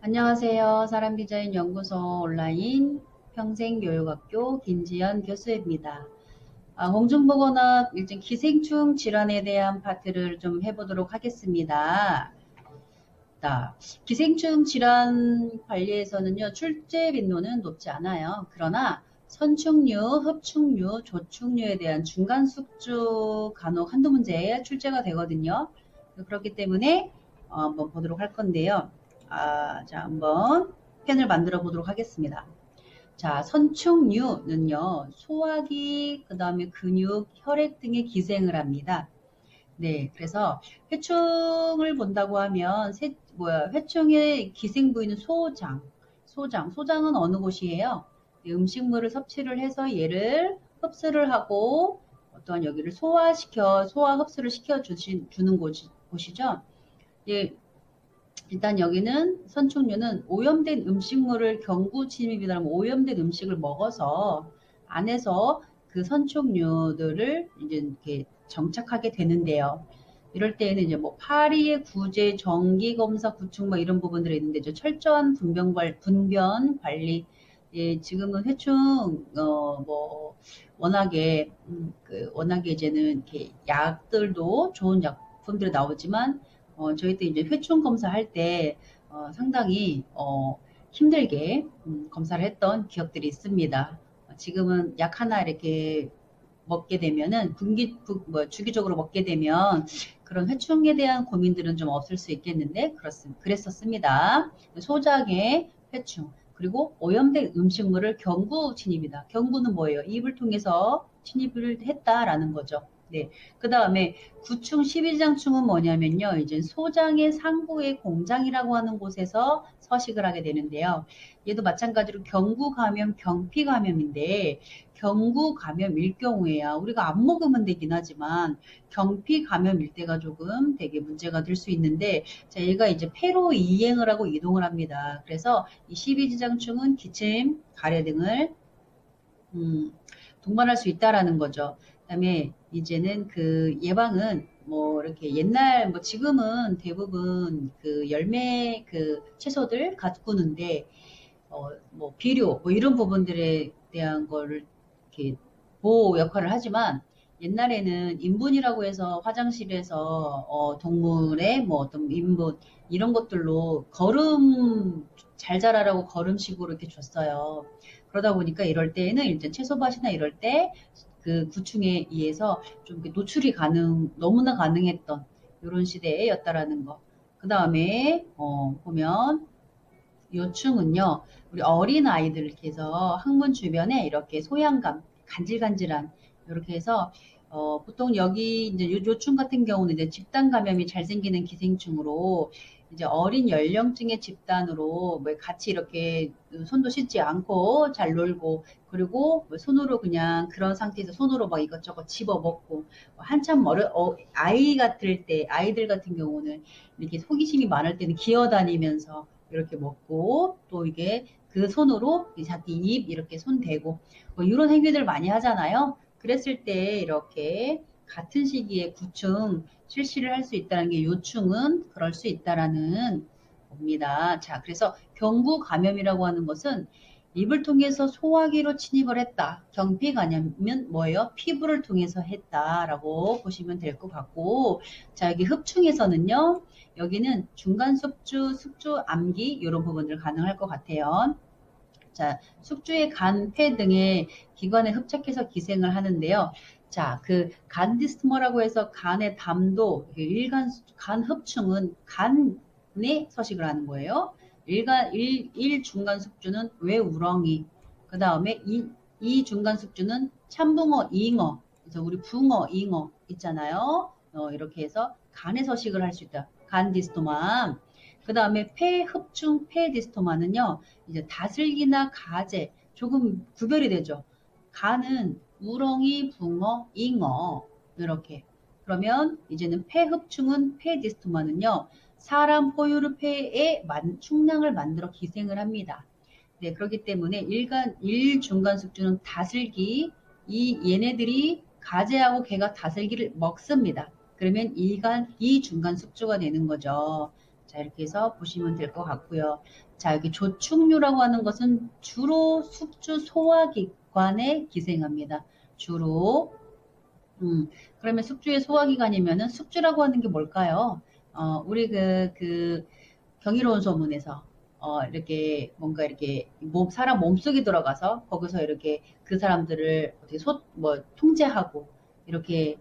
안녕하세요. 사람디자인 연구소 온라인 평생교육학교 김지연 교수입니다. 공중보건학 일종 기생충 질환에 대한 파트를 좀 해보도록 하겠습니다. 기생충 질환 관리에서는요, 출제 빈도는 높지 않아요. 그러나 선충류, 흡충류, 조충류에 대한 중간 숙주 간혹 한두 문제에 출제가 되거든요. 그렇기 때문에 한번 보도록 할 건데요. 자, 한번 펜을 만들어 보도록 하겠습니다. 자, 선충류는요, 소화기, 그 다음에 근육, 혈액 등의 기생을 합니다. 네, 그래서 회충을 본다고 하면 회충의 기생 부위는 소장은 어느 곳이에요? 네, 음식물을 섭취를 해서 얘를 흡수를 하고 어떠한 여기를 소화 흡수를 주는 곳이죠. 예, 일단 여기는 선충류는 오염된 음식물을 경구 침입이라면 오염된 음식을 먹어서 안에서 그 선충류들을 이제 이렇게 정착하게 되는데요. 이럴 때에는 이제 뭐 파리의 구제, 정기 검사, 구축 뭐 이런 부분들이 있는데 철저한 분변 관리. 예, 지금은 회충 뭐 워낙에 워낙에 이제는 이렇게 약들도 좋은 약품들이 나오지만 저희 때 이제 회충 검사할 때 상당히 힘들게 검사를 했던 기억들이 있습니다. 지금은 약 하나 이렇게 먹게 되면은 주기적으로 먹게 되면 그런 회충에 대한 고민들은 좀 없을 수 있겠는데 그랬었습니다. 소장의 회충 그리고 오염된 음식물을 경구 침입이다. 경구는 뭐예요? 입을 통해서 침입을 했다라는 거죠. 네. 그 다음에 구충 12장충은 뭐냐면요. 이제 소장의 상부의 공장이라고 하는 곳에서 서식을 하게 되는데요. 얘도 마찬가지로 경구 감염, 경피 감염인데 경구 감염일 경우에야 우리가 안 먹으면 되긴 하지만 경피 감염일 때가 조금 되게 문제가 될 수 있는데 자, 얘가 이제 폐로 이행을 하고 이동을 합니다. 그래서 이 12지장충은 기침, 가래 등을 동반할 수 있다라는 거죠. 그다음에 이제는 그 예방은 뭐 이렇게 옛날 뭐 지금은 대부분 그 열매 그 채소들 가꾸는데 뭐 비료 뭐 이런 부분들에 대한 거를 이렇게 보호 역할을 하지만 옛날에는 인분이라고 해서 화장실에서 동물의 뭐 어떤 인분 이런 것들로 걸음 잘 자라라고 걸음식으로 이렇게 줬어요. 그러다 보니까 이럴 때에는 일단 채소밭이나 이럴 때 그 구충에 의해서 좀 노출이 너무나 가능했던 이런 시대였다라는 거. 그 다음에 보면 요충은요, 우리 어린 아이들께서 항문 주변에 이렇게 소양감, 간질간질한, 이렇게 해서, 보통 여기 이제 요충 같은 경우는 이제 집단 감염이 잘 생기는 기생충으로, 이제 어린 연령층의 집단으로 뭐 같이 이렇게 손도 씻지 않고 잘 놀고, 그리고 뭐 손으로 그냥 그런 상태에서 손으로 막 이것저것 집어 먹고, 한참 아이들 같은 경우는 이렇게 호기심이 많을 때는 기어다니면서 이렇게 먹고 또 이게 그 손으로 자기 입 이렇게 손 대고 뭐 이런 행위들 많이 하잖아요. 그랬을 때 이렇게 같은 시기에 구충 실시를 할 수 있다는 게 요충은 그럴 수 있다라는 겁니다. 자, 그래서 경구 감염이라고 하는 것은 입을 통해서 소화기로 침입을 했다. 경피 감염은 뭐예요? 피부를 통해서 했다라고 보시면 될 것 같고, 자, 여기 흡충에서는요, 여기는 중간 숙주, 암기 이런 부분들 가능할 것 같아요. 자, 숙주의 간, 폐 등의 기관에 흡착해서 기생을 하는데요. 자, 그 간디스머라고 해서 간의 담도, 간 흡충은 간에 서식을 하는 거예요. 일 중간 숙주는 외우렁이, 그 다음에 이 중간 숙주는 참붕어, 잉어, 그래서 우리 붕어, 잉어 있잖아요. 이렇게 해서 간에 서식을 할 수 있다. 간 디스토마. 그 다음에 폐흡충 폐디스토마는요, 이제 다슬기나 가재, 조금 구별이 되죠. 간은 우렁이, 붕어, 잉어, 이렇게. 그러면 이제는 폐흡충은 폐디스토마는요, 사람 포유류 폐에 충낭을 만들어 기생을 합니다. 네, 그렇기 때문에 일중간 숙주는 다슬기, 얘네들이 가재하고 개가 다슬기를 먹습니다. 그러면 이 중간 숙주가 되는 거죠. 자, 이렇게 해서 보시면 될 것 같고요. 자, 여기 조축류라고 하는 것은 주로 숙주 소화기관에 기생합니다. 주로. 그러면 숙주의 소화기관이면은 숙주라고 하는 게 뭘까요? 우리 그 경이로운 소문에서 이렇게 뭔가 이렇게 사람 몸속에 들어가서 거기서 이렇게 그 사람들을 어떻게 통제하고 이렇게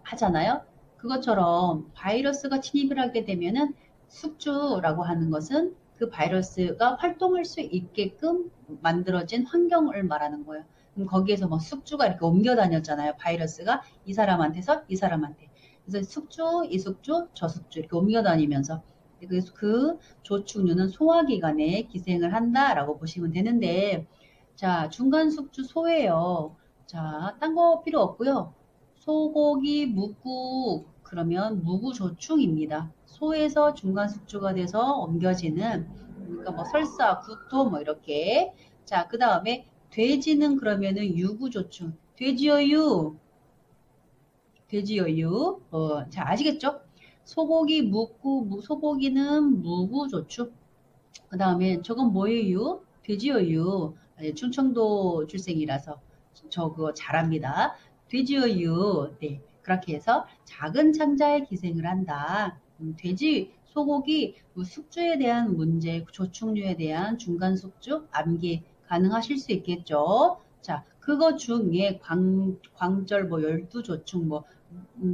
하잖아요. 그것처럼 바이러스가 침입을 하게 되면은 숙주라고 하는 것은 그 바이러스가 활동할 수 있게끔 만들어진 환경을 말하는 거예요. 그럼 거기에서 뭐 숙주가 이렇게 옮겨 다녔잖아요. 바이러스가 이 사람한테서 이 사람한테. 그래서 숙주, 이숙주, 저숙주 이렇게 옮겨 다니면서 그래서 그 조축류는 소화기관에 기생을 한다라고 보시면 되는데, 자, 중간숙주 소예요. 자, 딴 거 필요 없고요. 소고기, 묵국, 그러면 무구조충입니다. 소에서 중간숙주가 돼서 옮겨지는, 그러니까 뭐 설사, 구토 뭐 이렇게. 자, 그 다음에 돼지는 그러면은 유구조충. 돼지어유, 돼지어유. 자, 아시겠죠? 소고기, 소고기는 무구조축. 그 다음에 저건 뭐예요? 돼지어유. 충청도 출생이라서 저 그거 잘합니다. 돼지어유. 네. 그렇게 해서 작은 창자에 기생을 한다. 돼지, 소고기, 숙주에 대한 문제, 조축류에 대한 중간 숙주, 암기 가능하실 수 있겠죠. 자, 그거 중에 광절, 뭐, 열두조축, 뭐,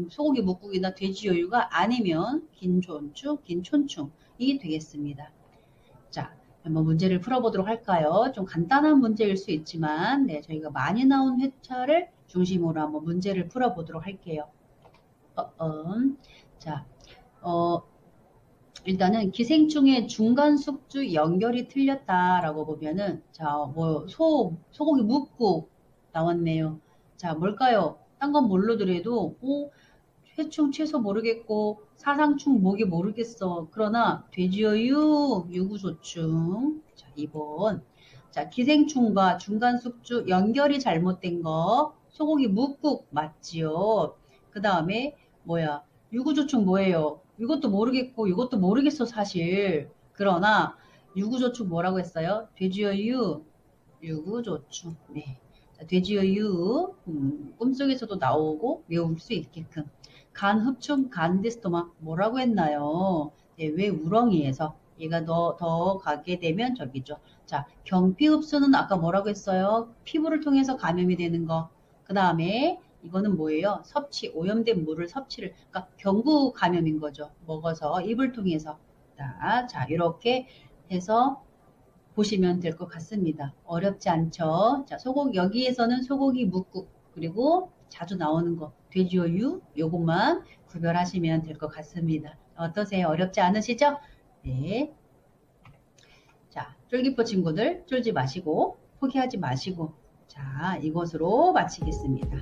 소고기 묵국이나 돼지어유가 아니면 긴촌축, 긴촌충이 되겠습니다. 자, 한번 문제를 풀어보도록 할까요? 좀 간단한 문제일 수 있지만, 네, 저희가 많이 나온 회차를 중심으로 한번 문제를 풀어보도록 할게요. 자, 어, 일단은 기생충의 중간 숙주 연결이 틀렸다라고 보면은, 자, 뭐, 소고기 묵국 나왔네요. 자, 뭘까요? 딴 건 모르더라도, 회충 채소 모르겠고 사상충 목이 모르겠어. 그러나 돼지어유 유구조충. 자, 2번. 자, 기생충과 중간숙주 연결이 잘못된 거 소고기 묵국 맞지요. 그 다음에 뭐야? 유구조충 뭐예요? 이것도 모르겠고 이것도 모르겠어 사실. 그러나 유구조충 뭐라고 했어요? 돼지어유 유구조충. 네. 돼지어유 꿈속에서도 나오고 외울 수 있게끔 간 흡충 간디스토마 뭐라고 했나요? 네, 왜 우렁이에서 얘가 더 가게 되면 저기죠. 자, 경피 흡수는 아까 뭐라고 했어요? 피부를 통해서 감염이 되는 거. 그 다음에 이거는 뭐예요? 섭취, 오염된 물을 섭취를, 그러니까 경구 감염인 거죠. 먹어서 입을 통해서. 자, 이렇게 해서 보시면 될 것 같습니다. 어렵지 않죠? 자, 여기에서는 소고기 묵국, 그리고 자주 나오는 거, 돼지어유, 요것만 구별하시면 될 것 같습니다. 어떠세요? 어렵지 않으시죠? 네. 자, 쫄기포 친구들, 쫄지 마시고, 포기하지 마시고, 자, 이것으로 마치겠습니다.